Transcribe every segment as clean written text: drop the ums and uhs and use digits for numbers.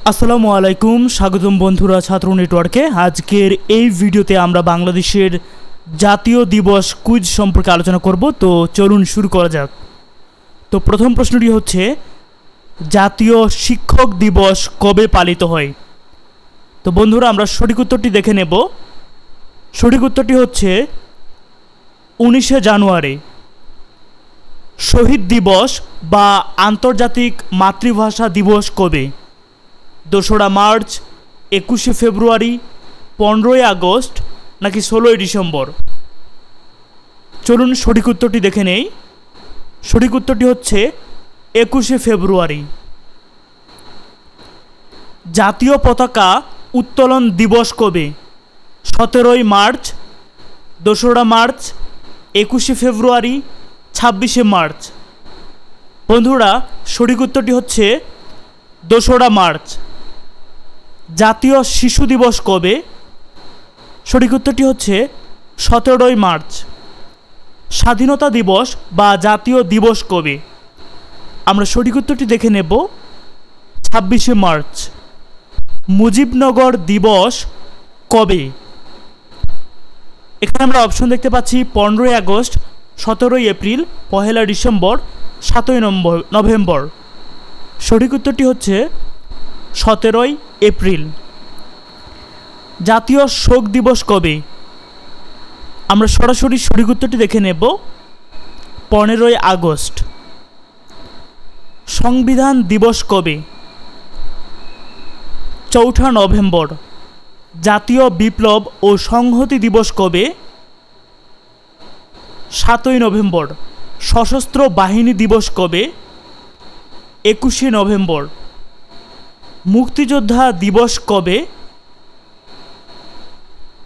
আসসালামু আলাইকুম, স্বাগতম বন্ধুরা ছাত্র নেটওয়ার্কে। আজকের এই ভিডিওতে আমরা বাংলাদেশের জাতীয় দিবস কুইজ সম্পর্কে আলোচনা করব। তো চলুন শুরু করা যাক। তো প্রথম প্রশ্নটি হচ্ছে, জাতীয় শিক্ষক দিবস কবে পালিত হয়? তো বন্ধুরা আমরা সঠিক উত্তরটি দেখে নেব। সঠিক উত্তরটি হচ্ছে 19শে জানুয়ারি। শহীদ দিবস বা আন্তর্জাতিক মাতৃভাষা দিবস কবে? 2রা মার্চ, 21শে ফেব্রুয়ারি, 15ই আগস্ট নাকি 16ই ডিসেম্বর? চলুন সঠিক উত্তরটি দেখে নেই। সঠিক উত্তরটি হচ্ছে 21শে ফেব্রুয়ারি। জাতীয় পতাকা উত্তোলন দিবস কবে? 17ই মার্চ, 2রা মার্চ, 21শে ফেব্রুয়ারি, 26শে মার্চ? বন্ধুরা সঠিক উত্তরটি হচ্ছে 2রা মার্চ। জাতীয় শিশু দিবস কবে? সঠিক উত্তরটি হচ্ছে 17ই মার্চ। স্বাধীনতা দিবস বা জাতীয় দিবস কবে? আমরা সঠিক উত্তরটি দেখে নেব। 26শে মার্চ। মুজিবনগর দিবস কবে? এখানে আমরা অপশন দেখতে পাচ্ছি 15ই আগস্ট, 17ই এপ্রিল, 1লা ডিসেম্বর, 7ই নভেম্বর। সঠিক উত্তরটি হচ্ছে 17ই এপ্রিল। জাতীয় শোক দিবস কবে? আমরা সরাসরি সঠিক উত্তরটি দেখে নেব। 15ই আগস্ট। সংবিধান দিবস কবে? 4ঠা নভেম্বর। জাতীয় বিপ্লব ও সংহতি দিবস কবে? 7ই নভেম্বর। সশস্ত্র বাহিনী দিবস কবে? 21শে নভেম্বর। মুক্তিযোদ্ধা দিবস কবে?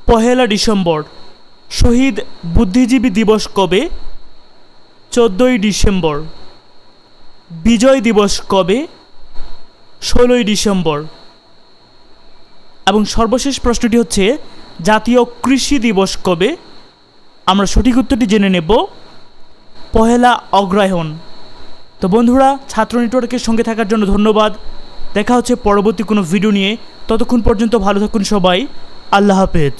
1লা ডিসেম্বর। শহীদ বুদ্ধিজীবী দিবস কবে? 14ই ডিসেম্বর। বিজয় দিবস কবে? 16ই ডিসেম্বর। এবং সর্বশেষ প্রশ্নটি হচ্ছে, জাতীয় কৃষি দিবস কবে? আমরা সঠিক উত্তরটি জেনে নেব। 1লা অগ্রহায়ণ। তো বন্ধুরা ছাত্র নেটওয়ার্কের সঙ্গে থাকার জন্য ধন্যবাদ। দেখা হচ্ছে পরবর্তী কোনো ভিডিও নিয়ে। ততক্ষণ পর্যন্ত ভালো থাকুন সবাই। আল্লাহ হাফেজ।